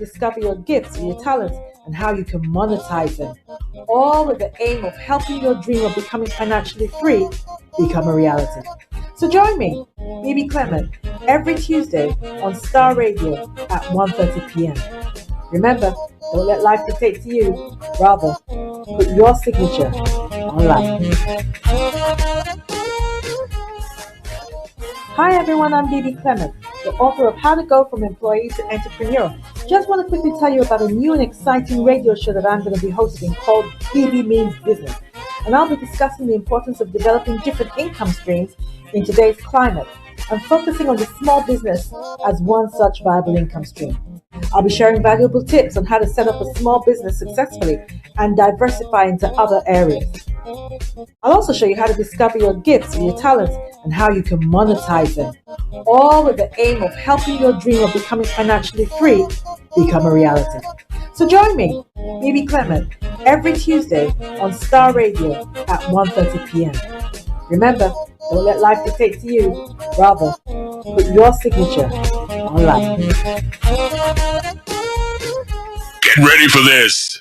discover your gifts and your talents and how you can monetize them. All with the aim of helping your dream of becoming financially free become a reality. So join me, Bebe Clement, every Tuesday on Star Radio at 1:30 p.m. Remember, don't let life dictate to you. Rather, put your signature on life. Hi everyone, I'm Bebe Clement, the author of How to Go from Employee to Entrepreneur. Just want to quickly tell you about a new and exciting radio show that I'm going to be hosting called Bebe Means Business. And I'll be discussing the importance of developing different income streams in today's climate and focusing on the small business as one such viable income stream. I'll be sharing valuable tips on how to set up a small business successfully and diversify into other areas. I'll also show you how to discover your gifts and your talents and how you can monetize them, all with the aim of helping your dream of becoming financially free become a reality. So join me, Bebe Clement, every Tuesday on Star Radio at 1:30 p.m. Remember, don't let life dictate to you. Rather, put your signature on life. Get ready for this.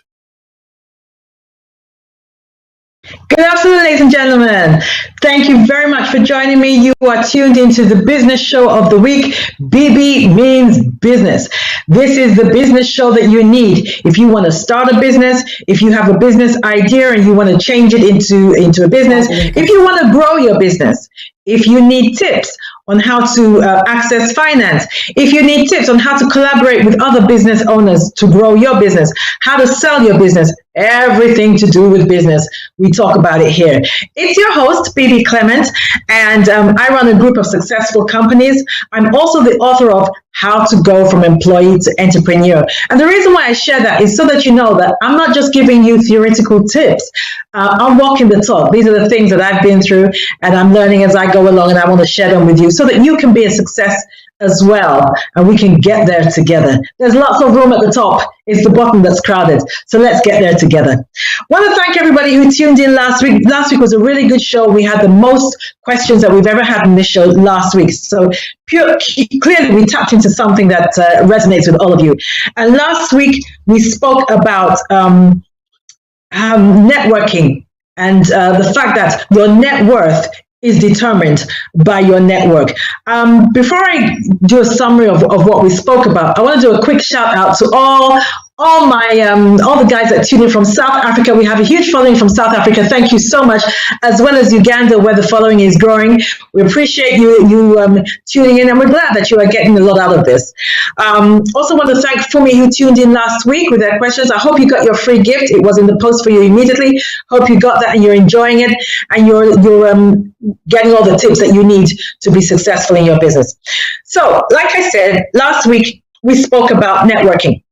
Good afternoon, ladies and gentlemen. Thank you very much for joining me. You are tuned into the business show of the week, Bebe Means Business. This is the business show that you need if you want to start a business, if you have a business idea and you want to change it into a business, if you want to grow your business, if you need tips on how to access finance, if you need tips on how to collaborate with other business owners to grow your business, how to sell your business, everything to do with business, we talk about it here. It's your host, Bebe Clement, and I run a group of successful companies. I'm also the author of How to Go from Employee to Entrepreneur. And the reason why I share that is so that you know that I'm not just giving you theoretical tips. I'm walking the talk. These are the things that I've been through and I'm learning as I go along, and I want to share them with you so that you can be a success as well, and we can get there together. There's lots of room at the top. It's the bottom that's crowded. So let's get there together. I want to thank everybody who tuned in last week. Last week was a really good show. We had the most questions that we've ever had in this show last week. So clearly we tapped into something that resonates with all of you. And last week we spoke about networking and the fact that your net worth is determined by your network. Before I do a summary of what we spoke about, I want to do a quick shout out to all the guys that tune in from South Africa. We have a huge following from South Africa. Thank you so much, as well as Uganda, where the following is growing. We appreciate you tuning in, and we're glad that you are getting a lot out of this. Also want to thank Fumi, who tuned in last week with their questions. I hope you got your free gift. It was in the post for you immediately. Hope you got that and you're enjoying it, and you're getting all the tips that you need to be successful in your business. So, like I said, last week we spoke about networking.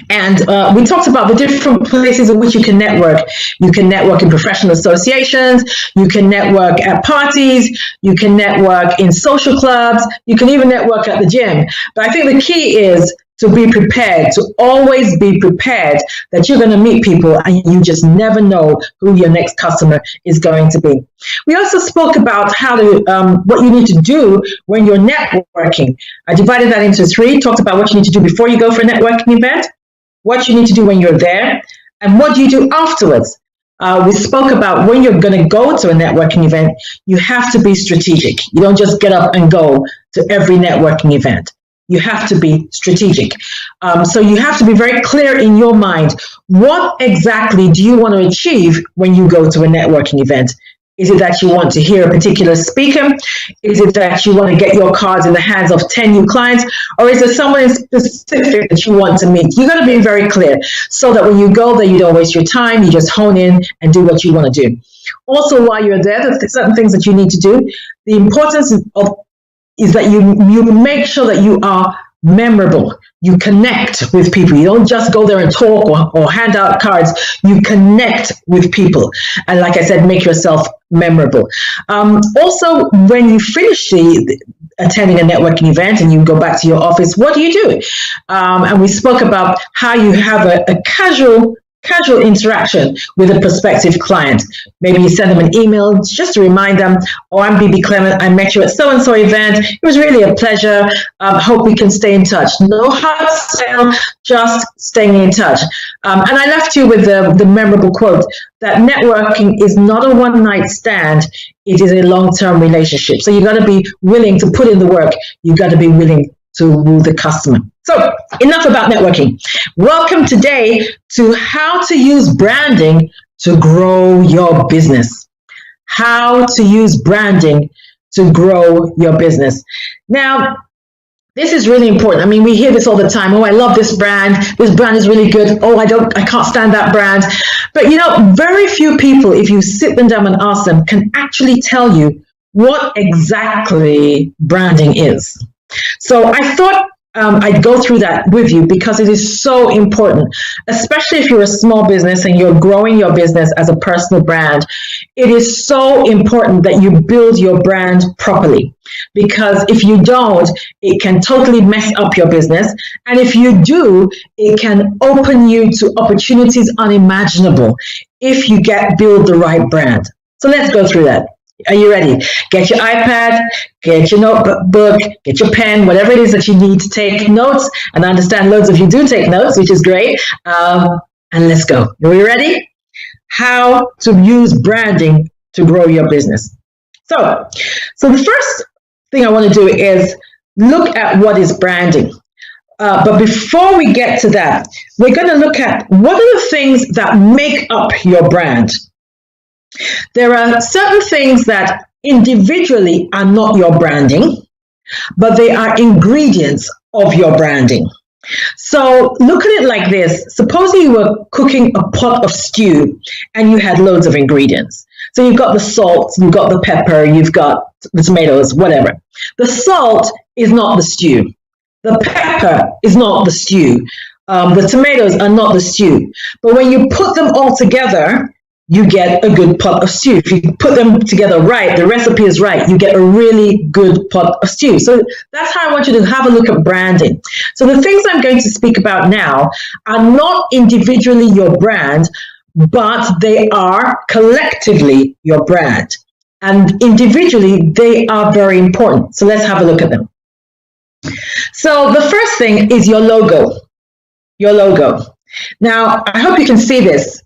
And we talked about the different places in which you can network. You can network in professional associations, you can network at parties, you can network in social clubs, you can even network at the gym. But I think the key is to be prepared, to always be prepared that you're going to meet people and you just never know who your next customer is going to be. We also spoke about how to, what you need to do when you're networking. I divided that into three, talked about what you need to do before you go for a networking event, what you need to do when you're there, and what do you do afterwards. We spoke about when you're going to go to a networking event, you have to be strategic. You don't just get up and go to every networking event. You have to be strategic. So you have to be very clear in your mind. What exactly do you want to achieve when you go to a networking event? Is it that you want to hear a particular speaker? Is it that you want to get your cards in the hands of 10 new clients? Or is there someone specific that you want to meet? You got to be very clear so that when you go there, you don't waste your time. You just hone in and do what you want to do. Also, while you're there, there's certain things that you need to do. The importance is that you make sure that you are memorable. You connect with people. You don't just go there and talk or hand out cards. You connect with people. And like I said, make yourself memorable. Also, when you finish attending a networking event and you go back to your office, what do you do? And we spoke about how you have a casual casual interaction with a prospective client. Maybe you send them an email just to remind them, oh, I'm Bebe Clement. I met you at so-and-so event. It was really a pleasure. Hope we can stay in touch. No hard sell, just staying in touch. And I left you with the memorable quote that networking is not a one-night stand. It is a long-term relationship. So you got to be willing to put in the work. You got to be willing to woo the customer. So enough about networking. Welcome today to how to use branding to grow your business. How to use branding to grow your business. Now, this is really important. I mean, we hear this all the time. Oh, I love this brand. This brand is really good. Oh, I can't stand that brand. But you know, very few people, if you sit them down and ask them, can actually tell you what exactly branding is. So I thought I'd go through that with you because it is so important, especially if you're a small business and you're growing your business as a personal brand. It is so important that you build your brand properly, because if you don't, it can totally mess up your business. And if you do, it can open you to opportunities unimaginable if you build the right brand. So let's go through that. Are you ready? Get your iPad, get your notebook, get your pen, whatever it is that you need to take notes. And I understand loads of you do take notes, which is great. And let's go. Are we ready? How to use branding to grow your business. So the first thing I want to do is look at what is branding. But before we get to that, we're going to look at what are the things that make up your brand. There are certain things that individually are not your branding, but they are ingredients of your branding. So look at it like this. Suppose you were cooking a pot of stew and you had loads of ingredients. So you've got the salt, you've got the pepper, you've got the tomatoes, whatever. The salt is not the stew. The pepper is not the stew. The tomatoes are not the stew. But when you put them all together, you get a good pot of stew. If you put them together right, the recipe is right, you get a really good pot of stew. So that's how I want you to have a look at branding. So the things I'm going to speak about now are not individually your brand, but they are collectively your brand. And individually, they are very important. So let's have a look at them. So the first thing is your logo. Your logo. Now, I hope you can see this.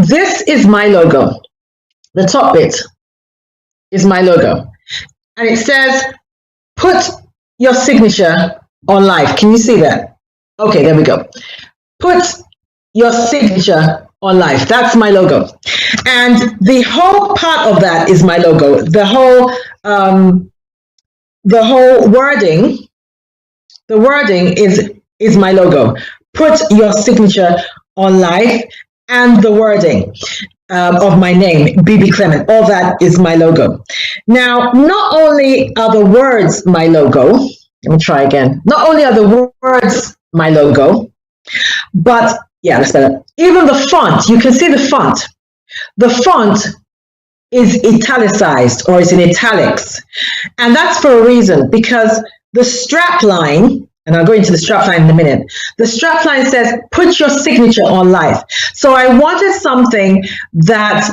This is my logo. The top bit is my logo. And it says, put your signature on life. Can you see that? Okay, there we go. Put your signature on life. That's my logo. And the whole part of that is my logo. The whole wording is my logo. Put your signature on life. And the wording of my name, Bebe Clement, all that is my logo. Now, not only are the words my logo, let me try again. Not only are the words my logo, but yeah, that's better. Even the font, you can see the font. The font is italicized or is in italics. And that's for a reason, because the strap line, and I'll go into the strap line in a minute. The strap line says, put your signature on life. So I wanted something that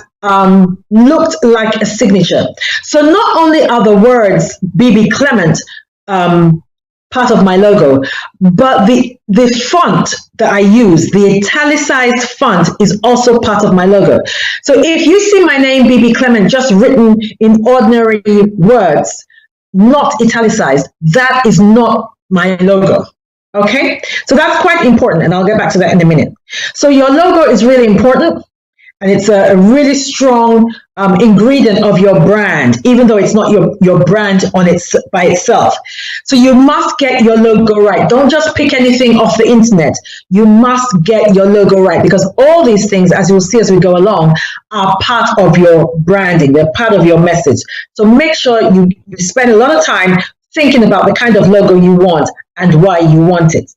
looked like a signature. So not only are the words Bebe Clement part of my logo, but the font that I use, the italicized font, is also part of my logo. So if you see my name, Bebe Clement, just written in ordinary words, not italicized, that is not my logo. Okay, so that's quite important, and I'll get back to that in a minute. So your logo is really important, and it's a really strong ingredient of your brand, even though it's not your brand by itself. So you must get your logo right. Don't just pick anything off the internet. You must get your logo right, because all these things, as you'll see as we go along, are part of your branding. They're part of your message. So make sure you spend a lot of time thinking about the kind of logo you want and why you want it.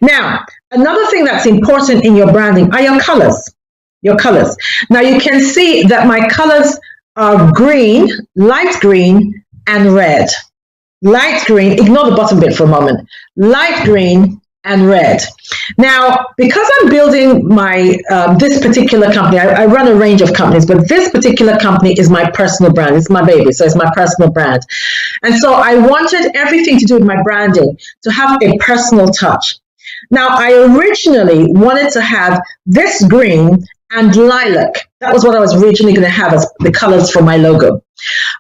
Now, another thing that's important in your branding are your colors. Your colors. Now you can see that my colors are green, light green, and red. Light green, ignore the bottom bit for a moment. Light green and red. Now, because I'm building my this particular company, I run a range of companies, but this particular company is my personal brand. It's my baby, so it's my personal brand. And so I wanted everything to do with my branding to have a personal touch. Now, I originally wanted to have this green and lilac. That was what I was originally going to have as the colors for my logo.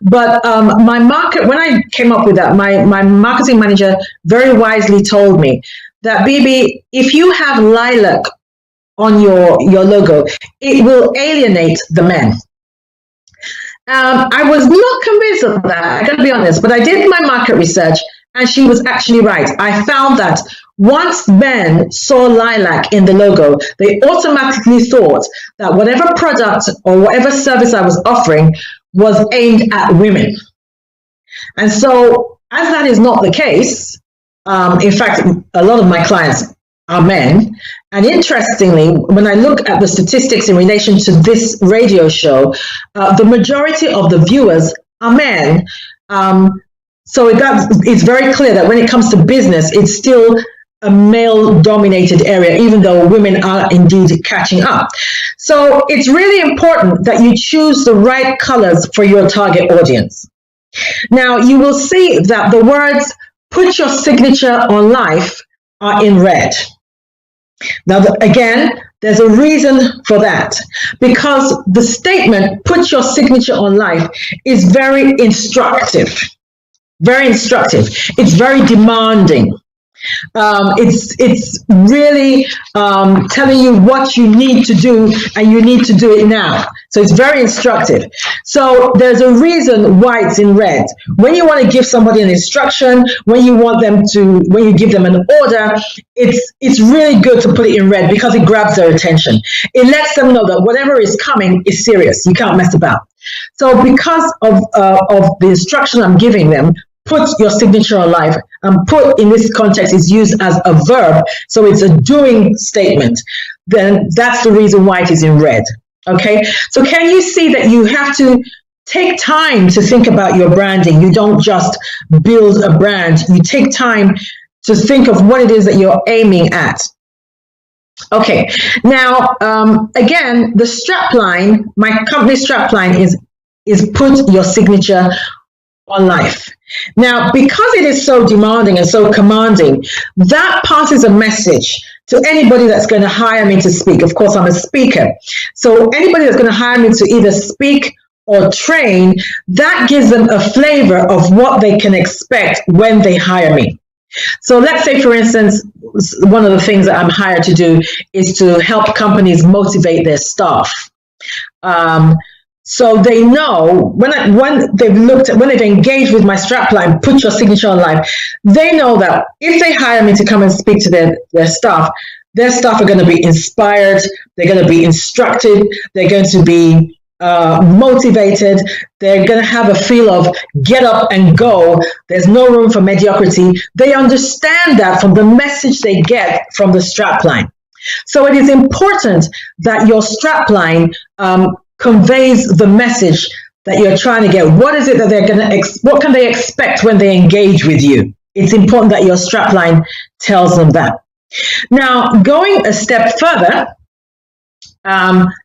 But when I came up with that, my marketing manager very wisely told me that, Bebe, if you have lilac on your logo, it will alienate the men. I was not convinced of that, I gotta be honest, but I did my market research and she was actually right. I found that once men saw lilac in the logo, they automatically thought that whatever product or whatever service I was offering was aimed at women. And so, as that is not the case, in fact, a lot of my clients are men. And interestingly, when I look at the statistics in relation to this radio show, the majority of the viewers are men. So it's very clear that when it comes to business, it's still a male-dominated area, even though women are indeed catching up. So it's really important that you choose the right colors for your target audience. Now, you will see that the words "put your signature on life" are in red. Now, again, there's a reason for that, because the statement "put your signature on life" is very instructive. Very instructive. It's very demanding. It's really telling you what you need to do, and you need to do it now. So it's very instructive. So there's a reason why it's in red. When you want to give somebody an instruction, when you give them an order, it's really good to put it in red because it grabs their attention. It lets them know that whatever is coming is serious. You can't mess about. So because of the instruction I'm giving them, put your signature on life, and put in this context is used as a verb, so it's a doing statement, then that's the reason why it is in red. Okay, so can you see that you have to take time to think about your branding? You don't just build a brand, you take time to think of what it is that you're aiming at. Okay, now again, the strapline, my company strapline is "put your signature on life." Now, because it is so demanding and so commanding, that passes a message to anybody that's going to hire me to speak. Of course, I'm a speaker. So anybody that's going to hire me to either speak or train, that gives them a flavor of what they can expect when they hire me. So let's say, for instance, one of the things that I'm hired to do is to help companies motivate their staff. So they know when they've engaged with my strapline, "put your signature on life," they know that if they hire me to come and speak to their staff are going to be inspired, they're going to be instructed, they're going to be motivated, they're going to have a feel of get up and go. There's no room for mediocrity. They understand that from the message they get from the strapline. So it is important that your strapline conveys the message that you're trying to get. What is it that they're going to what can they expect when they engage with you? It's important that your strapline tells them that. Now, going a step further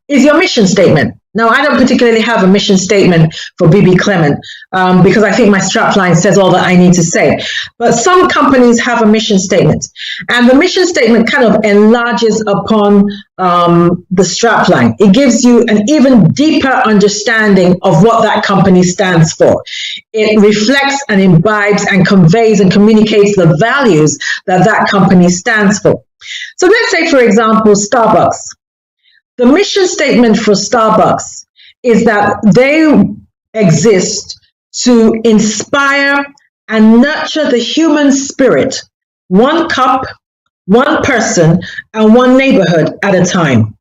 is your mission statement. Now, I don't particularly have a mission statement for Bebe Clement because I think my strapline says all that I need to say. But some companies have a mission statement, and the mission statement kind of enlarges upon the strapline. It gives you an even deeper understanding of what that company stands for. It reflects and imbibes and conveys and communicates the values that that company stands for. So let's say, for example, Starbucks. The mission statement for Starbucks is that they exist to inspire and nurture the human spirit, one cup, one person, and one neighborhood at a time.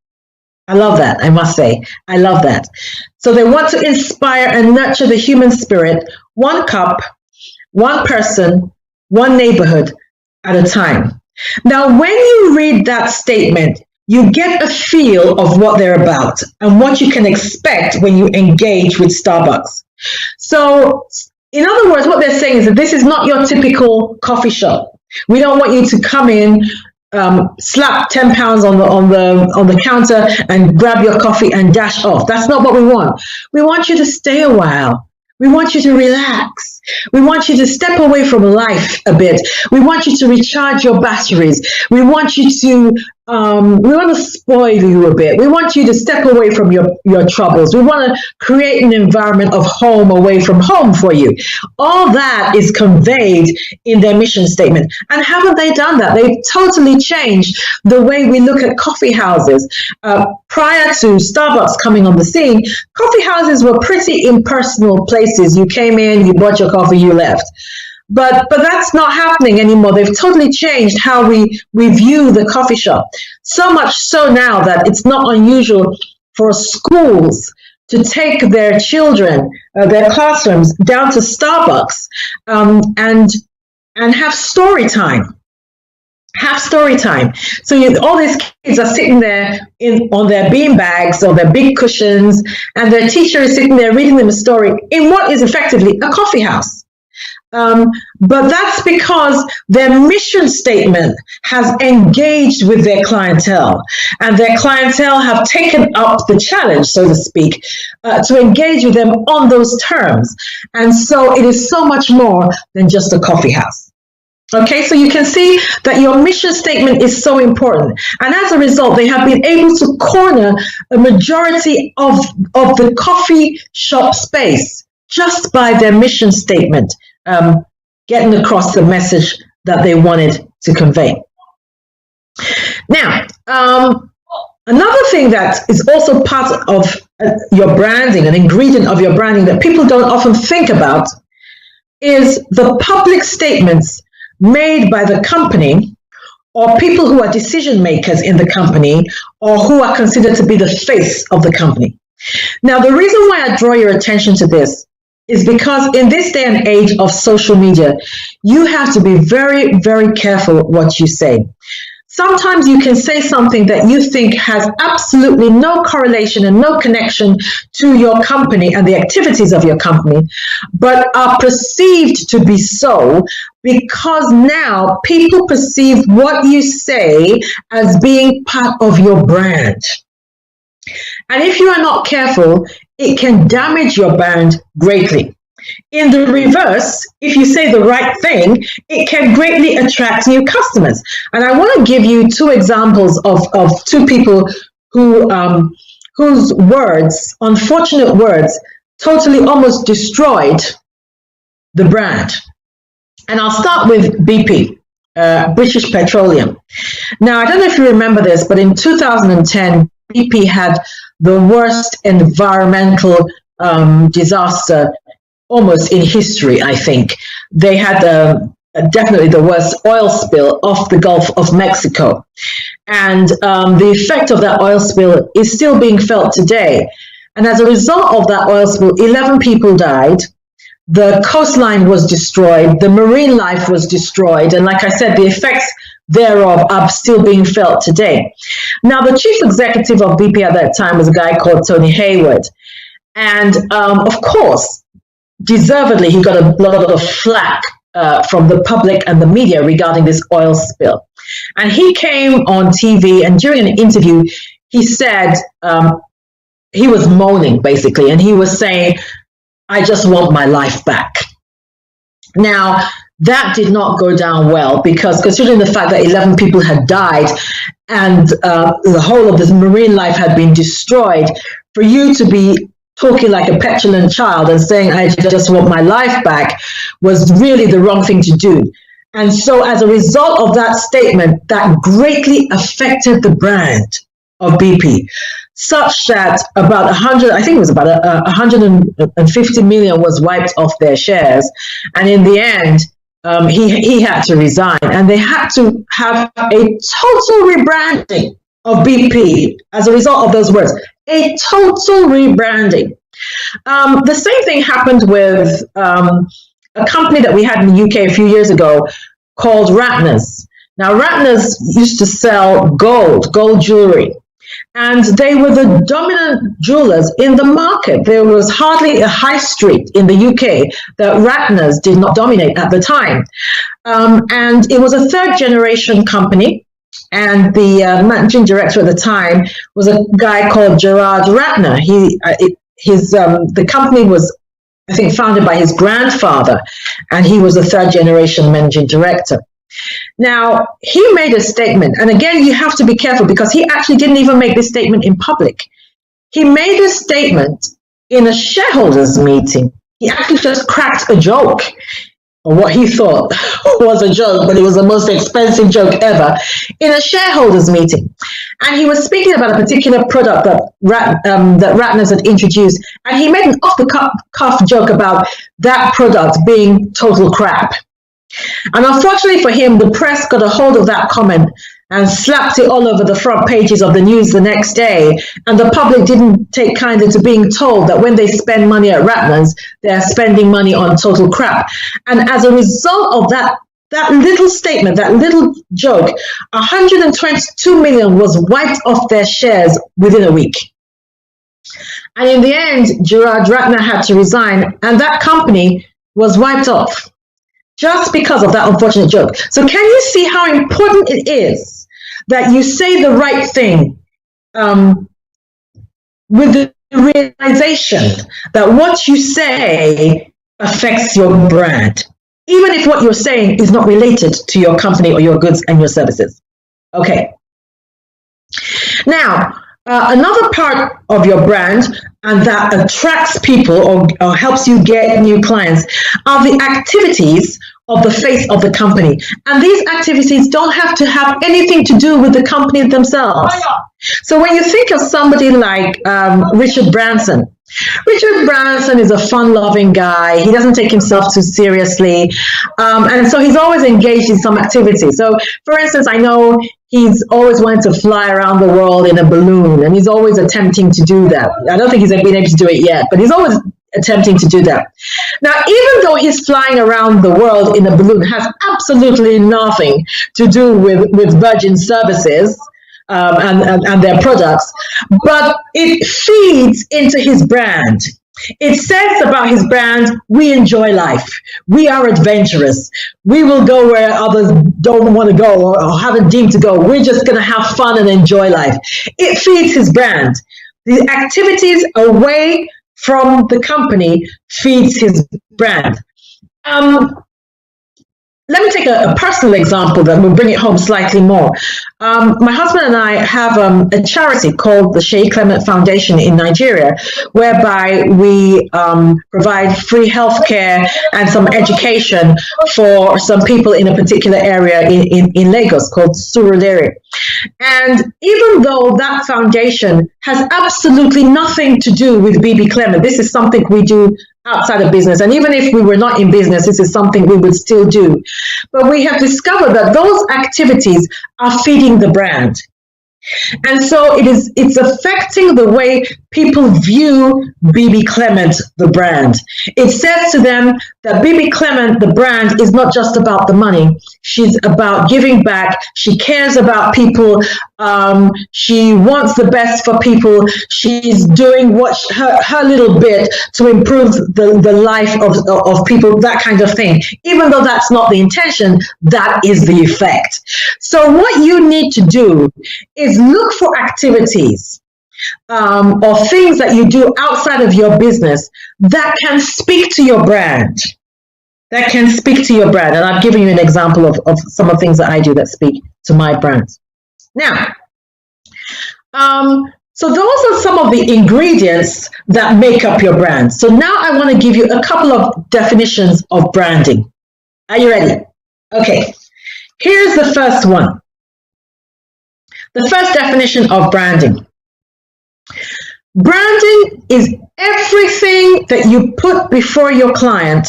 I love that, I must say. I love that. So they want to inspire and nurture the human spirit, one cup, one person, one neighborhood at a time. Now, when you read that statement, you get a feel of what they're about and what you can expect when you engage with Starbucks. So, in other words, what they're saying is that this is not your typical coffee shop. We don't want you to come in, slap £10 on the counter and grab your coffee and dash off. That's not what we want. We want you to stay a while. We want you to relax. We want you to step away from life a bit. We want you to recharge your batteries. We want you to we want to spoil you a bit. We want you to step away from your troubles. We want to create an environment of home away from home for you. All that is conveyed in their mission statement. And haven't they done that? They've totally changed the way we look at coffee houses. Prior to Starbucks coming on the scene, coffee houses were pretty impersonal places. You came in, you bought your coffee, you left. But that's not happening anymore. They've totally changed how we view the coffee shop. So much so now that it's not unusual for schools to take their children, their classrooms down to Starbucks and have story time. Have story time. So all these kids are sitting there on their bean bags or their big cushions, and their teacher is sitting there reading them a story in what is effectively a coffee house. But that's because their mission statement has engaged with their clientele, and their clientele have taken up the challenge, so to speak, to engage with them on those terms. And so it is so much more than just a coffee house. Okay, so you can see that your mission statement is so important. And as a result, they have been able to corner a majority of the coffee shop space just by their mission statement, getting across the message that they wanted to convey. Now, another thing that is also part of your branding, an ingredient of your branding that people don't often think about, is the public statements made by the company or people who are decision makers in the company or who are considered to be the face of the company. Now, the reason why I draw your attention to this is because in this day and age of social media, you have to be very, very careful what you say. Sometimes you can say something that you think has absolutely no correlation and no connection to your company and the activities of your company, but are perceived to be so because now people perceive what you say as being part of your brand. And if you are not careful, it can damage your brand greatly. In the reverse, if you say the right thing, it can greatly attract new customers. And I want to give you two examples of two people whose words, unfortunate words, totally almost destroyed the brand. And I'll start with BP, British Petroleum. Now, I don't know if you remember this, but in 2010, BP had the worst environmental disaster almost in history, I think. They had definitely the worst oil spill off the Gulf of Mexico. And the effect of that oil spill is still being felt today. And as a result of that oil spill, 11 people died. The coastline was destroyed. The marine life was destroyed. And like I said, the effects thereof are still being felt today. Now, the chief executive of BP at that time was a guy called Tony Hayward. And of course, deservedly, he got a lot of flack from the public and the media regarding this oil spill. And he came on TV, and during an interview, he said, he was moaning basically, and he was saying, I just want my life back. Now, that did not go down well, because considering the fact that 11 people had died and the whole of this marine life had been destroyed, for you to be talking like a petulant child and saying, I just want my life back, was really the wrong thing to do. And so as a result of that statement, that greatly affected the brand of BP, such that about 100, I think it was about 150 million was wiped off their shares. And in the end, he had to resign, and they had to have a total rebranding of BP as a result of those words. A total rebranding. The same thing happened with a company that we had in the UK a few years ago called Ratner's. Now, Ratner's used to sell gold jewelry, and they were the dominant jewelers in the market. There was hardly a high street in the UK that Ratner's did not dominate at the time. And it was a third generation company. And the managing director at the time was a guy called Gerard Ratner. The company was, I think, founded by his grandfather, and he was a third generation managing director. Now, he made a statement, and again, you have to be careful because he actually didn't even make this statement in public. He made a statement in a shareholders meeting. He actually just cracked a joke, or what he thought was a joke, but it was the most expensive joke ever, in a shareholders meeting. And he was speaking about a particular product that Ratner's had introduced, and he made an off-the-cuff joke about that product being total crap. And unfortunately for him, the press got a hold of that comment and slapped it all over the front pages of the news the next day. And the public didn't take kindly to being told that when they spend money at Ratner's, they're spending money on total crap. And as a result of that little statement, that little joke, 122 million was wiped off their shares within a week. And in the end, Gerard Ratner had to resign, and that company was wiped off just because of that unfortunate joke. So can you see how important it is that you say the right thing with the realization that what you say affects your brand, even if what you're saying is not related to your company or your goods and your services? Okay. Now, another part of your brand and that attracts people or helps you get new clients are the activities of the face of the company. And these activities don't have to have anything to do with the company themselves. So when you think of somebody like Richard Branson is a fun-loving guy. He doesn't take himself too seriously. And so he's always engaged in some activity. So, for instance, I know he's always wanted to fly around the world in a balloon, and he's always attempting to do that. I don't think he's been able to do it yet, but he's always attempting to do that. Now, even though he's flying around the world in a balloon, has absolutely nothing to do with Virgin Services, and their products, but it feeds into his brand. It says about his brand, we enjoy life, we are adventurous, we will go where others don't want to go or haven't deemed to go. We're just going to have fun and enjoy life. It feeds his brand. The activities away from the company feeds his brand. Let me take a personal example that will bring it home slightly more. My husband and I have a charity called the Bebe Clement Foundation in Nigeria, whereby we provide free healthcare and some education for some people in a particular area in Lagos called Surulere. And even though that foundation has absolutely nothing to do with Bebe Clement, this is something we do outside of business. And even if we were not in business, this is something we would still do. But we have discovered that those activities are feeding the brand. And so it's affecting the way people view Bebe Clement, the brand. It says to them that Bebe Clement, the brand, is not just about the money. She's about giving back. She cares about people. She wants the best for people. She's doing her little bit to improve the life of people, that kind of thing. Even though that's not the intention, that is the effect. So what you need to do is look for activities or things that you do outside of your business that can speak to your brand. That can speak to your brand. And I've given you an example of some of the things that I do that speak to my brand. Now, so those are some of the ingredients that make up your brand. So now I want to give you a couple of definitions of branding. Are you ready? Okay, here's the first one. The first definition of branding. Branding is everything that you put before your client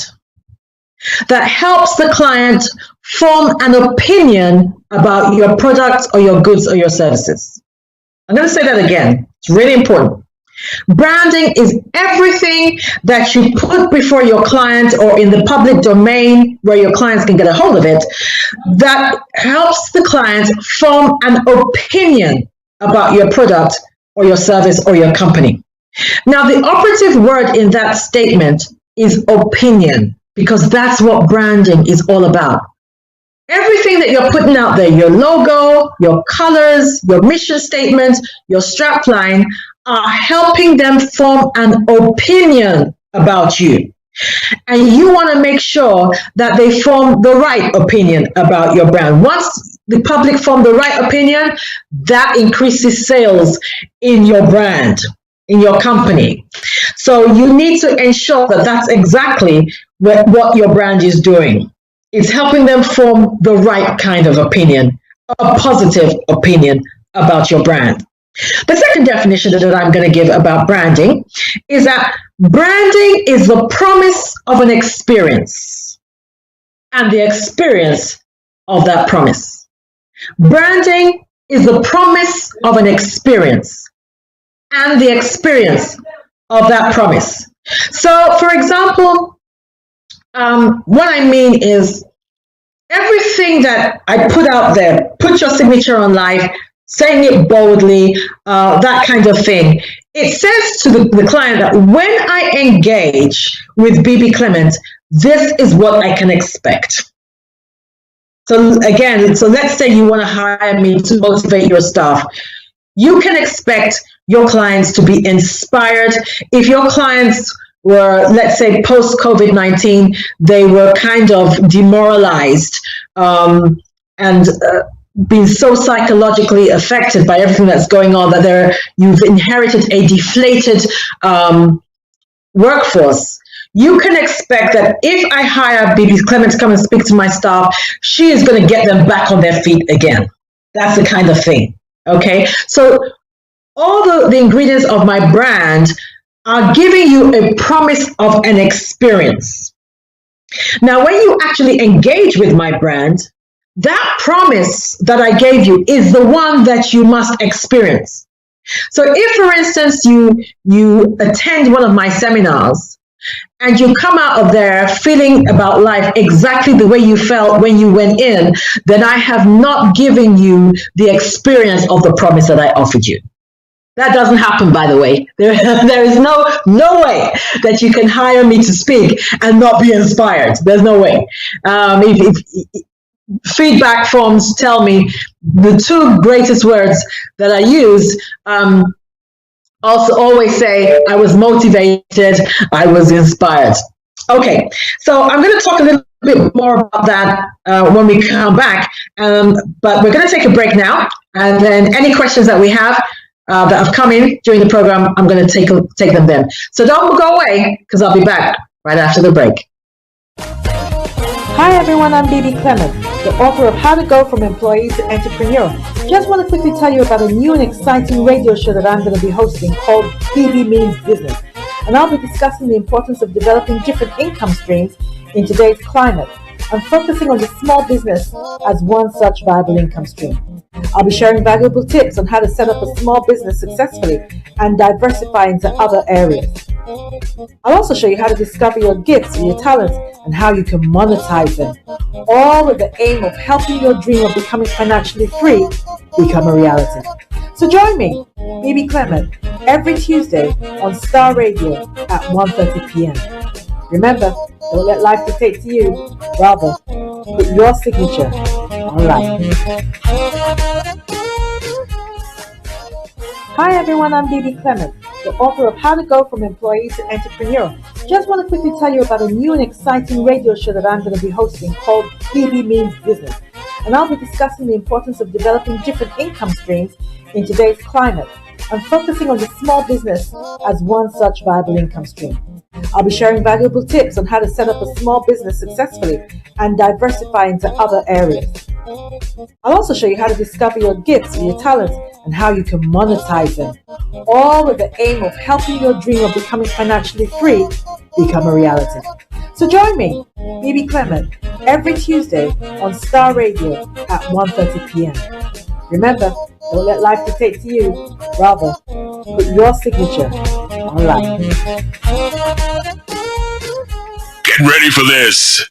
that helps the client form an opinion about your products or your goods or your services. I'm going to say that again. It's really important. Branding is everything that you put before your client or in the public domain where your clients can get a hold of it that helps the client form an opinion about your product or your service or your company. Now, the operative word in that statement is opinion, because that's what branding is all about. everything that you're putting out there, your logo, your colors, your mission statement, your strapline, are helping them form an opinion about you. And you want to make sure that they form the right opinion about your brand. Once the public form the right opinion, that increases sales in your brand, in your company. So you need to ensure that that's exactly what your brand is doing. It's helping them form the right kind of opinion, a positive opinion about your brand. The second definition that I'm going to give about branding is that branding is the promise of an experience and the experience of that promise. Branding is the promise of an experience and the experience of that promise. So, for example, what I mean is everything that I put out there, put your signature on life, saying it boldly, that kind of thing. It says to the client that when I engage with Bebe Clement, this is what I can expect. So again, so let's say you want to hire me to motivate your staff. You can expect your clients to be inspired. If your clients were, let's say, post-COVID-19, they were kind of demoralized and been so psychologically affected by everything that's going on that you've inherited a deflated workforce. You can expect that if I hire Bebe Clement to come and speak to my staff, she is going to get them back on their feet again. That's the kind of thing. Okay, so all the ingredients of my brand are giving you a promise of an experience. Now, when you actually engage with my brand, that promise that I gave you is the one that you must experience. So if, for instance, you attend one of my seminars and you come out of there feeling about life exactly the way you felt when you went in, then I have not given you the experience of the promise that I offered you. That doesn't happen, by the way. There is no way that you can hire me to speak and not be inspired. There's no way. If feedback forms tell me the two greatest words that I use, also always say, I was motivated, I was inspired. Okay, so I'm going to talk a little bit more about that when we come back, but we're going to take a break now, and then any questions that we have that have come in during the program, I'm going to take them then. So don't go away, because I'll be back right after the break. Hi everyone, I'm Bebe Clement, the author of How to Go from Employee to Entrepreneur. Just want to quickly tell you about a new and exciting radio show that I'm going to be hosting called Bebe Means Business. And I'll be discussing the importance of developing different income streams in today's climate and focusing on the small business as one such viable income stream. I'll be sharing valuable tips on how to set up a small business successfully and diversify into other areas. I'll also show you how to discover your gifts and your talents and how you can monetize them, all with the aim of helping your dream of becoming financially free become a reality. So join me, Bebe Clement, every Tuesday on Star Radio at 1:30 p.m. Remember, don't let life dictate to you, rather, put your signature on life. Hi everyone, I'm Bebe Clement, the author of How to Go from Employee to Entrepreneur. Just want to quickly tell you about a new and exciting radio show that I'm going to be hosting called Bebe Means Business. And I'll be discussing the importance of developing different income streams in today's climate and focusing on the small business as one such viable income stream. I'll be sharing valuable tips on how to set up a small business successfully and diversify into other areas. I'll also show you how to discover your gifts and your talents and how you can monetize them, all with the aim of helping your dream of becoming financially free become a reality. So join me, Bebe Clement, every Tuesday on Star Radio at 1:30 p.m. Remember, don't let life dictate to you, rather, put your signature on life. Get ready for this.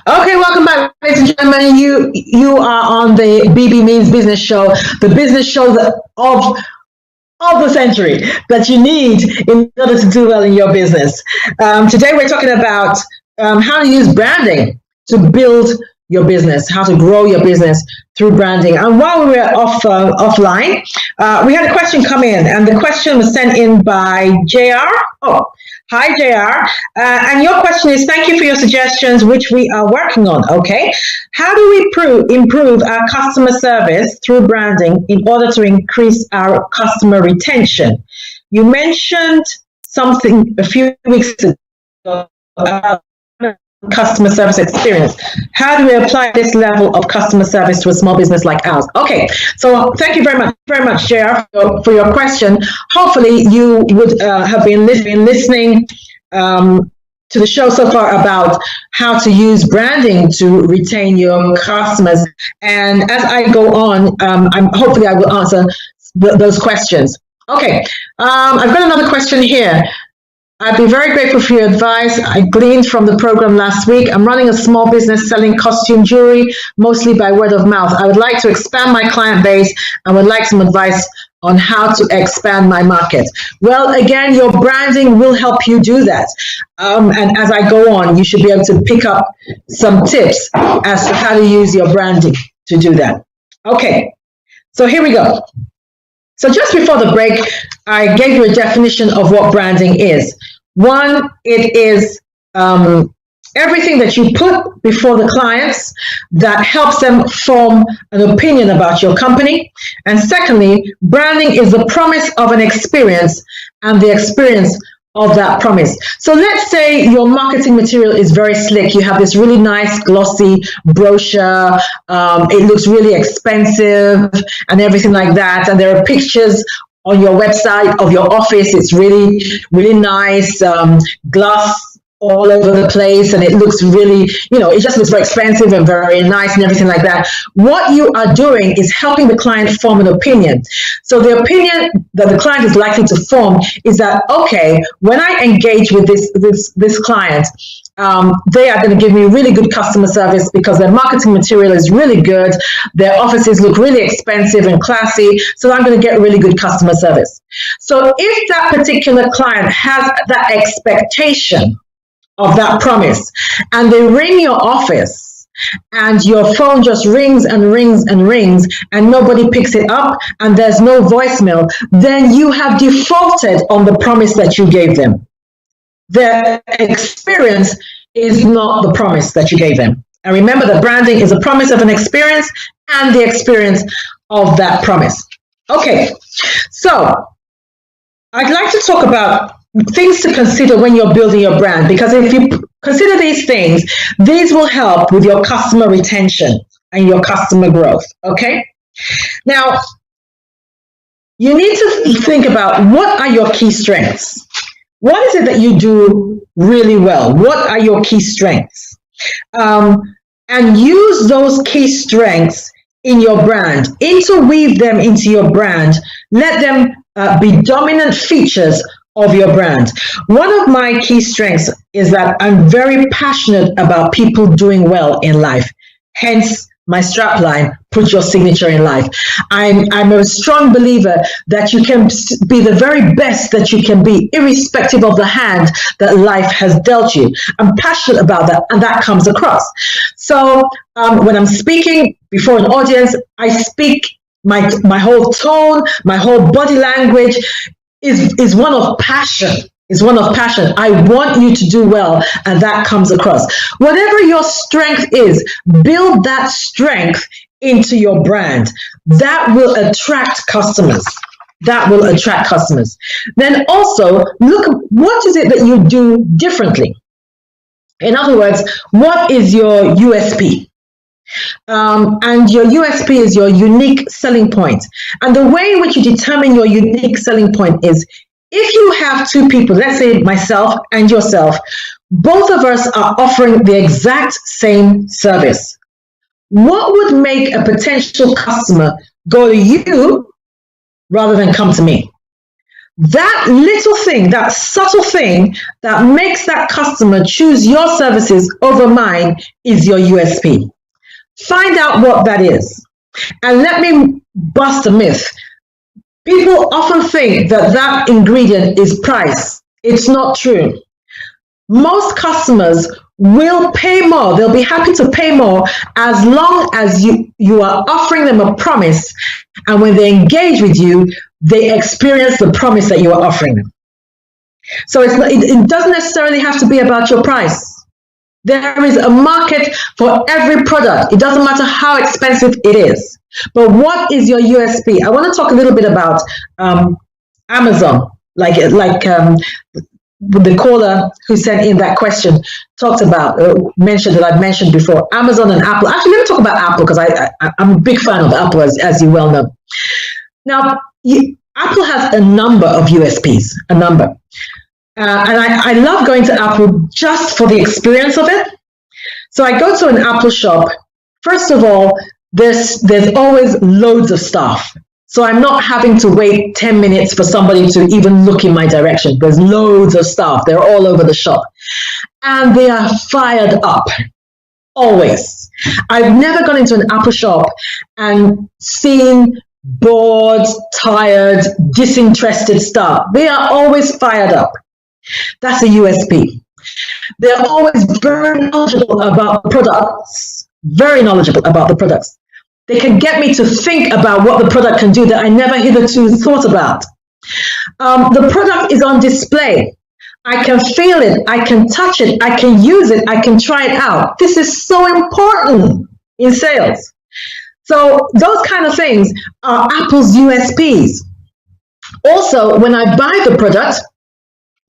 Okay, welcome back, ladies and gentlemen. You are on the Bebe Means Business Show, the business show of the century that you need in order to do well in your business. Today we're talking about how to use branding to build your business, how to grow your business through branding. And while we were offline, we had a question come in, and the question was sent in by JR. Oh, hi, JR. And your question is, thank you for your suggestions, which we are working on. Okay. How do we improve our customer service through branding in order to increase our customer retention? You mentioned something a few weeks ago about customer service experience. How do we apply this level of customer service to a small business like ours? Okay, so thank you very much, JR, for your question. Hopefully you would have been listening to the show so far about how to use branding to retain your customers. And as I go on, hopefully I will answer those questions. Okay, I've got another question here. I'd be very grateful for your advice. I gleaned from the program last week. I'm running a small business selling costume jewelry, mostly by word of mouth. I would like to expand my client base and would like some advice on how to expand my market. Well, again, your branding will help you do that. And as I go on, you should be able to pick up some tips as to how to use your branding to do that. Okay, so here we go. So just before the break, I gave you a definition of what branding is. One, it is everything that you put before the clients that helps them form an opinion about your company. And secondly, branding is the promise of an experience and the experience of that promise. So let's say your marketing material is very slick. You have this really nice glossy brochure. It looks really expensive and everything like that. And there are pictures on your website of your office. It's really, really nice, glass all over the place, and it looks really, it just looks very expensive and very nice and everything like that. What you are doing is helping the client form an opinion. So the opinion that the client is likely to form is that, okay, when I engage with this client, they are going to give me really good customer service because their marketing material is really good. Their offices look really expensive and classy. So I'm going to get really good customer service. So if that particular client has that expectation of that promise, and they ring your office and your phone just rings and rings and rings and nobody picks it up and there's no voicemail, then you have defaulted on the promise that you gave them. Their experience is not the promise that you gave them. And remember that branding is a promise of an experience and the experience of that promise. Okay, so I'd like to talk about things to consider when you're building your brand, because if you consider these things, these will help with your customer retention and your customer growth. Okay, now you need to think about, what are your key strengths? What is it that you do really well? What are your key strengths? And use those key strengths in your brand, interweave them into your brand, let them be dominant features of your brand. One of my key strengths is that I'm very passionate about people doing well in life. Hence my strapline, put your signature in life. I'm a strong believer that you can be the very best that you can be, irrespective of the hand that life has dealt you. I'm passionate about that, and that comes across. So when I'm speaking before an audience, I speak, my whole tone, my whole body language is one of passion. I want you to do well, and that comes across. Whatever your strength is, build that strength into your brand. That will attract customers. Then also look, what is it that you do differently? In other words, what is your USP? And your USP is your unique selling point. And the way in which you determine your unique selling point is, if you have two people, let's say myself and yourself, both of us are offering the exact same service, what would make a potential customer go to you rather than come to me? That little thing, that subtle thing that makes that customer choose your services over mine is your USP. Find out what that is. And let me bust a myth. People often think that that ingredient is price. It's not true. Most customers will pay more. They'll be happy to pay more as long as you are offering them a promise, and when they engage with you, they experience the promise that you are offering them. So it doesn't necessarily have to be about your price. There is a market for every product. It doesn't matter how expensive it is. But what is your USP? I want to talk a little bit about Amazon, like the caller who sent in that question talked about, mentioned that I've mentioned before, Amazon and Apple. Actually, let me talk about Apple, because I'm a big fan of Apple, as you well know. Now, Apple has a number of USPs, a number. And I love going to Apple just for the experience of it. So I go to an Apple shop. First of all, there's always loads of stuff. So I'm not having to wait 10 minutes for somebody to even look in my direction. There's loads of stuff. They're all over the shop. And they are fired up, always. I've never gone into an Apple shop and seen bored, tired, disinterested staff. They are always fired up. That's a USP. They're always very knowledgeable about products, very knowledgeable about the products. They can get me to think about what the product can do that I never hitherto thought about. The product is on display. I can feel it, I can touch it, I can use it, I can try it out. This is so important in sales. So those kind of things are Apple's USPs. Also, when I buy the product,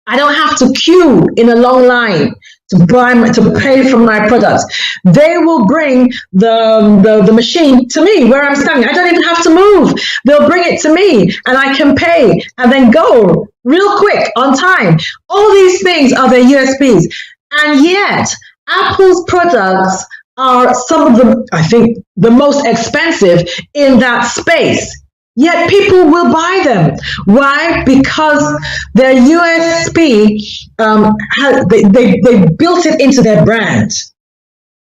I don't have to queue in a long line to pay for my products. They will bring the machine to me where I'm standing. I don't even have to move. They'll bring it to me and I can pay and then go real quick on time. All these things are their USPs. And yet, Apple's products are some of the, I think, the most expensive in that space. Yet people will buy them. Why? Because their USP, they built it into their brand.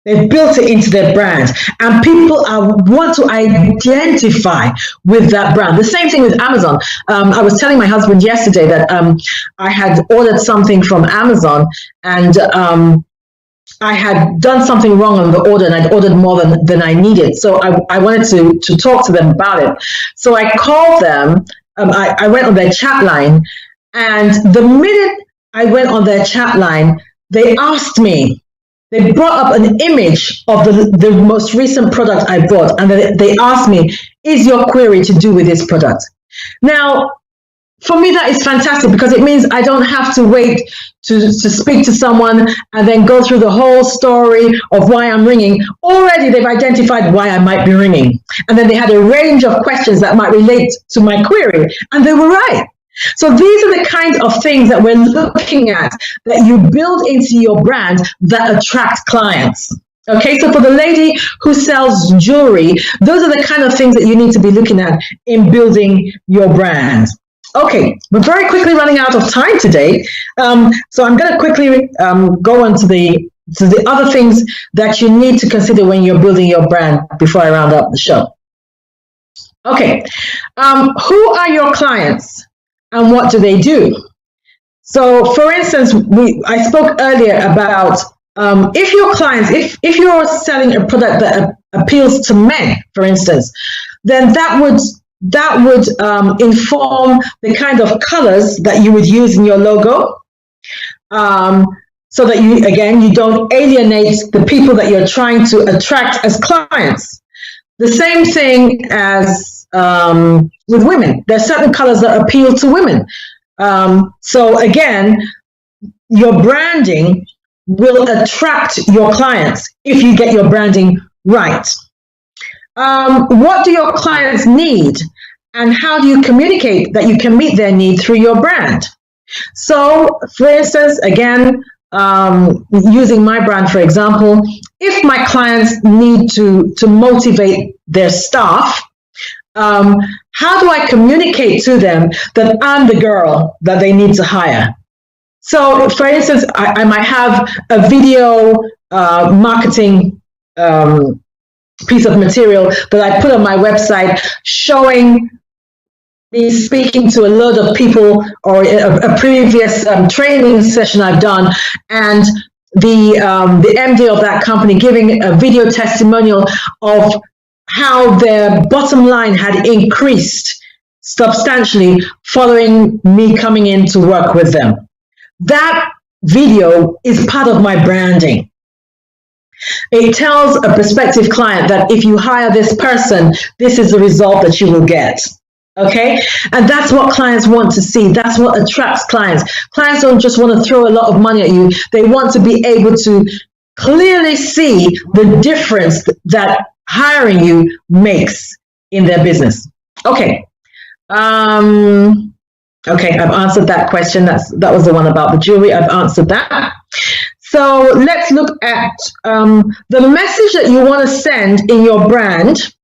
They built it into their brand. And people want to identify with that brand. The same thing with Amazon. I was telling my husband yesterday that I had ordered something from Amazon, and I had done something wrong on the order, and I'd ordered more than I needed. So I wanted to talk to them about it. So I called them. I went on their chat line, and the minute I went on their chat line, they asked me, they brought up an image of the most recent product I bought, and they asked me, is your query to do with this product? Now, for me, that is fantastic, because it means I don't have to wait to speak to someone and then go through the whole story of why I'm ringing. Already they've identified why I might be ringing. And then they had a range of questions that might relate to my query, and they were right. So these are the kind of things that we're looking at, that you build into your brand that attract clients. Okay, so for the lady who sells jewelry, those are the kind of things that you need to be looking at in building your brand. Okay, we're very quickly running out of time today, so I'm going to quickly go on to the other things that you need to consider when you're building your brand before I round up the show. Okay, who are your clients and what do they do? So, for instance, I spoke earlier about if your clients, if you're selling a product that appeals to men, for instance, then that would inform the kind of colors that you would use in your logo, so that you don't alienate the people that you're trying to attract as clients. The same thing as with women. There are certain colors that appeal to women. So again, your branding will attract your clients if you get your branding right. What do your clients need, and how do you communicate that you can meet their need through your brand? So, for instance, again, using my brand, for example, if my clients need to motivate their staff, how do I communicate to them that I'm the girl that they need to hire? So, for instance, I might have a video marketing piece of material that I put on my website showing me speaking to a load of people, or a previous training session I've done, and the MD of that company giving a video testimonial of how their bottom line had increased substantially following me coming in to work with them. That video is part of my branding. It tells a prospective client that if you hire this person, this is the result that you will get. Okay? And that's what clients want to see. That's what attracts clients. Clients don't just want to throw a lot of money at you. They want to be able to clearly see the difference that hiring you makes in their business. Okay. Okay, I've answered that question. That was the one about the jewelry. I've answered that. So let's look at the message that you want to send in your brand.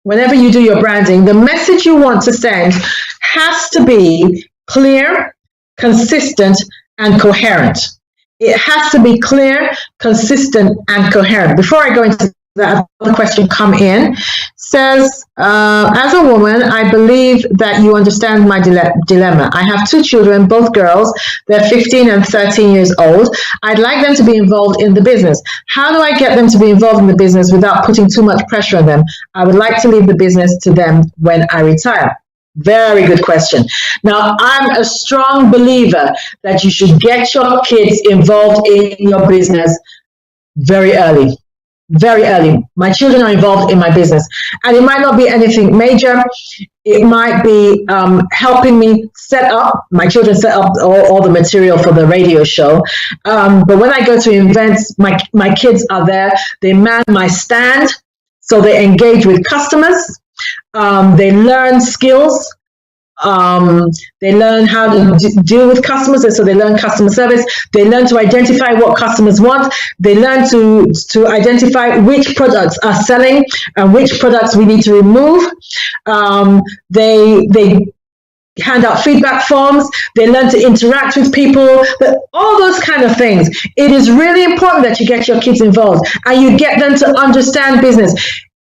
Whenever you do your branding, the message you want to send has to be clear, consistent, and coherent. It has to be clear, consistent, and coherent. Before I go into that, another question come in. Says, as a woman, I believe that you understand my dilemma. I have 2 children, both girls. They're 15 and 13 years old. I'd like them to be involved in the business. How do I get them to be involved in the business without putting too much pressure on them? I would like to leave the business to them when I retire. Very good question. Now, I'm a strong believer that you should get your kids involved in your business very early. Very early. My children are involved in my business, and it might not be anything major. It might be helping me set up. My children set up all the material for the radio show. But when I go to events, my kids are there. They man my stand, so they engage with customers. They learn skills. They learn how to deal with customers, and so they learn customer service. They learn to identify what customers want. They learn to identify which products are selling and which products we need to remove. They hand out feedback forms. They learn to interact with people, but all those kind of things. It is really important that you get your kids involved and you get them to understand business.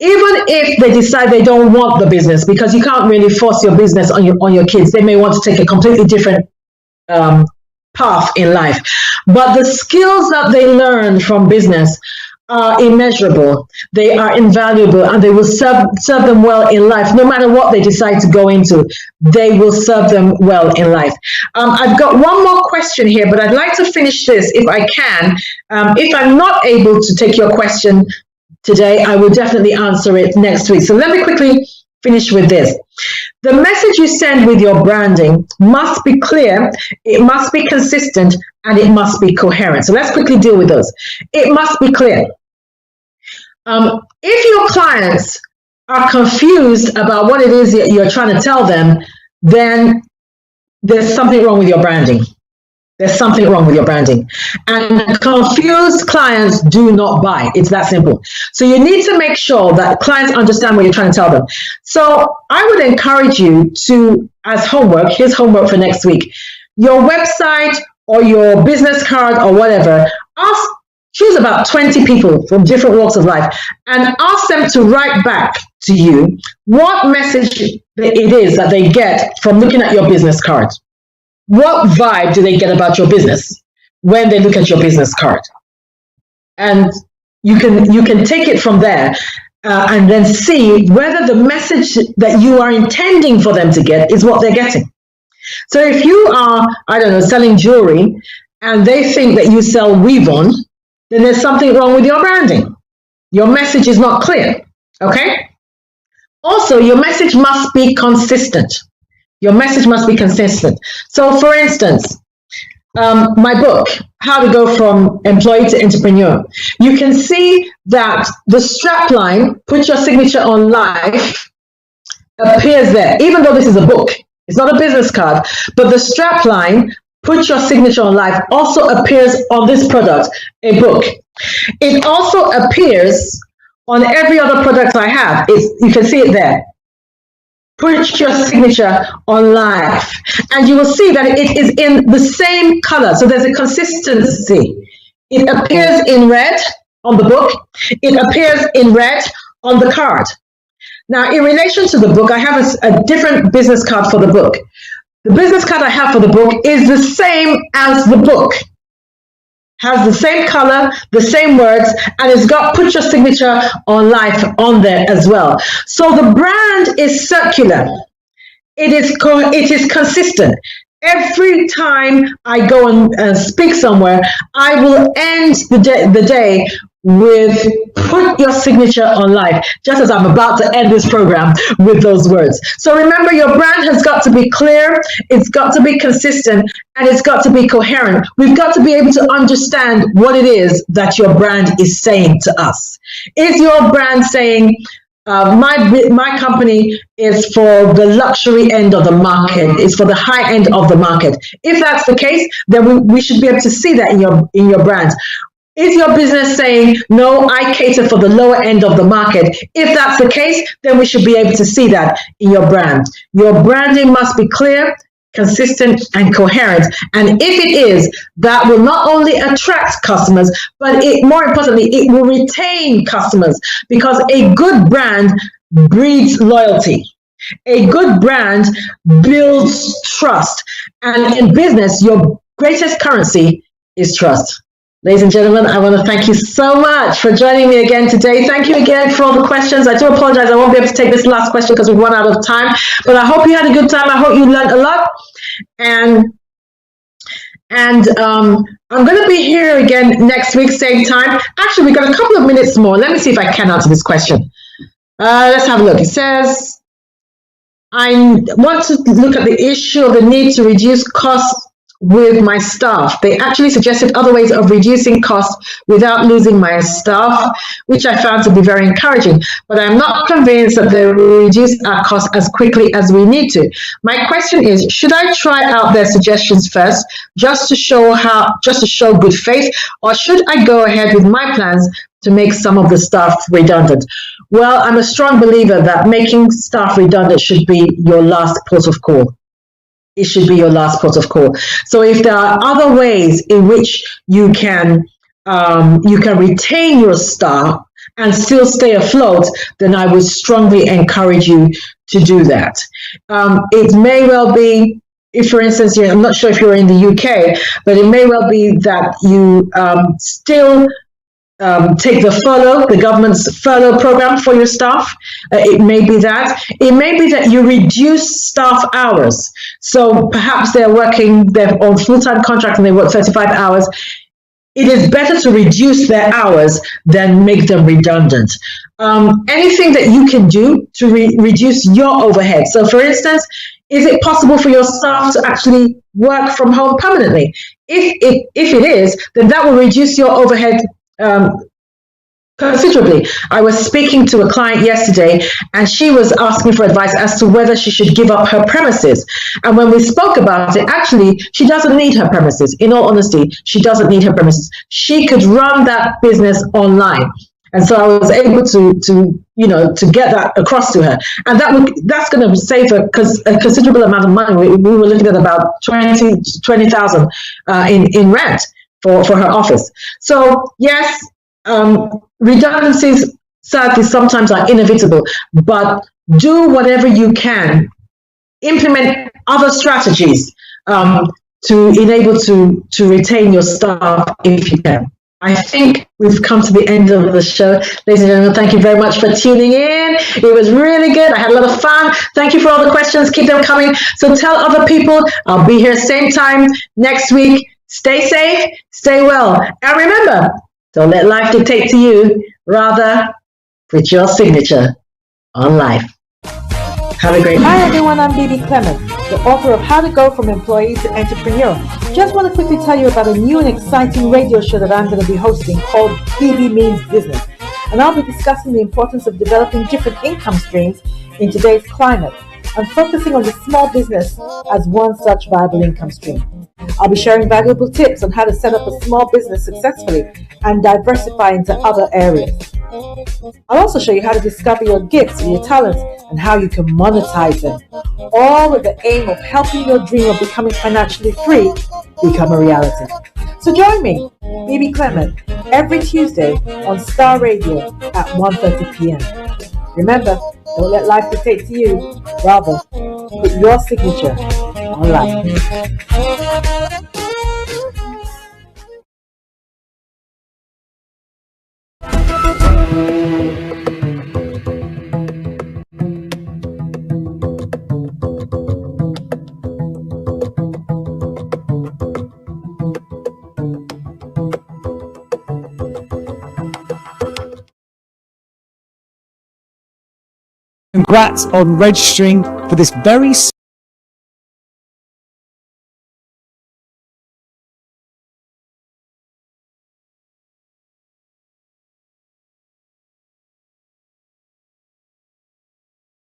Even if they decide they don't want the business, because you can't really force your business on your kids. They may want to take a completely different path in life. But the skills that they learn from business are immeasurable. They are invaluable, and they will serve them well in life. No matter what they decide to go into, they will serve them well in life. I've got one more question here, but I'd like to finish this if I can. If I'm not able to take your question today, I will definitely answer it next week. So let me quickly finish with this. The message you send with your branding must be clear, it must be consistent, and it must be coherent. So let's quickly deal with those. It must be clear. If your clients are confused about what it is that you're trying to tell them, then there's something wrong with your branding. There's something wrong with your branding. And confused clients do not buy. It's that simple. So you need to make sure that clients understand what you're trying to tell them. So I would encourage you to, as homework, here's homework for next week, your website or your business card or whatever, choose about 20 people from different walks of life and ask them to write back to you what message it is that they get from looking at your business card. What vibe do they get about your business when they look at your business card? And you can take it from there and then see whether the message that you are intending for them to get is what they're getting. So if you are, I don't know, selling jewelry and they think that you sell weave-on, then there's something wrong with your branding. Your message is not clear, okay? Also, your message must be consistent. Your message must be consistent. So for instance, my book, How to Go from Employee to Entrepreneur, you can see that the strapline, Put Your Signature on Life, appears there, even though this is a book. It's not a business card, but the strapline, Put Your Signature on Life, also appears on this product, a book. It also appears on every other product I have. You can see it there. Put your signature on life, and you will see that it is in the same color. So there's a consistency. It appears in red on the book. It appears in red on the card. Now, in relation to the book, I have a different business card for the book. The business card I have for the book is the same as the book. has the same color, the same words, and it's got put your signature on life on there as well. So the brand is circular. It is consistent. Every time I go and speak somewhere, I will end the day with put your signature on life, just as I'm about to end this program with those words. So remember, your brand has got to be clear, it's got to be consistent, and it's got to be coherent. We've got to be able to understand what it is that your brand is saying to us. Is your brand saying, my company is for the luxury end of the market, it's for the high end of the market? If that's the case, then we should be able to see that in your brand. Is your business saying, no, I cater for the lower end of the market? If that's the case, then we should be able to see that in your brand. Your branding must be clear, consistent, and coherent. And if it is, that will not only attract customers, but more importantly, it will retain customers, because a good brand breeds loyalty. A good brand builds trust. And in business, your greatest currency is trust. Ladies and gentlemen, I want to thank you so much for joining me again today. Thank you again for all the questions. I do apologize, I won't be able to take this last question because we've run out of time, but I hope you had a good time. I hope you learned a lot. And I'm going to be here again next week, same time. Actually, we've got a couple of minutes more. Let me see if I can answer this question. Let's have a look. It says, I want to look at the issue of the need to reduce costs with my staff. They actually suggested other ways of reducing costs without losing my staff, which I found to be very encouraging, but I'm not convinced that they will reduce our costs as quickly as we need to. My question is, should I try out their suggestions first just to show good faith, or should I go ahead with my plans to make some of the staff redundant? Well, I'm a strong believer that making staff redundant should be your last port of call. It should be your last port of call. So if there are other ways in which you can retain your staff and still stay afloat, then I would strongly encourage you to do that. It may well be, if for instance, I'm not sure if you're in the UK, but it may well be that you still take the government's furlough program for your staff. It may be that. It may be that you reduce staff hours. So perhaps they're on full-time contract and they work 35 hours. It is better to reduce their hours than make them redundant. Anything that you can do to reduce your overhead. So for instance, is it possible for your staff to actually work from home permanently? If it is, then that will reduce your overhead considerably. I was speaking to a client yesterday and she was asking for advice as to whether she should give up her premises. And when we spoke about it, actually, she doesn't need her premises. In all honesty, she doesn't need her premises. She could run that business online. And so I was able to get that across to her. And that's going to save her a considerable amount of money. We were looking at about 20,000 in rent for her office. So yes, redundancies sadly sometimes are inevitable, but do whatever you can. Implement other strategies to enable to retain your staff if you can. I think we've come to the end of the show. Ladies and gentlemen, thank you very much for tuning in. It was really good. I had a lot of fun. Thank you for all the questions. Keep them coming. So tell other people. I'll be here same time next week. Stay safe, stay well. And remember, don't let life dictate to you. Rather, put your signature on life. Have a great night. Hi everyone, I'm Bebe Clement, the author of How to Go from Employee to Entrepreneur. Just want to quickly tell you about a new and exciting radio show that I'm going to be hosting called Bebe Means Business. And I'll be discussing the importance of developing different income streams in today's climate and focusing on the small business as one such viable income stream. I'll be sharing valuable tips on how to set up a small business successfully and diversify into other areas. I'll also show you how to discover your gifts and your talents and how you can monetize them, all with the aim of helping your dream of becoming financially free become a reality. So join me, Bebe Clement, every Tuesday on Star Radio at 1:30 p.m. Remember, don't let life dictate to you. Rather, put your signature on life. congrats on registering for this very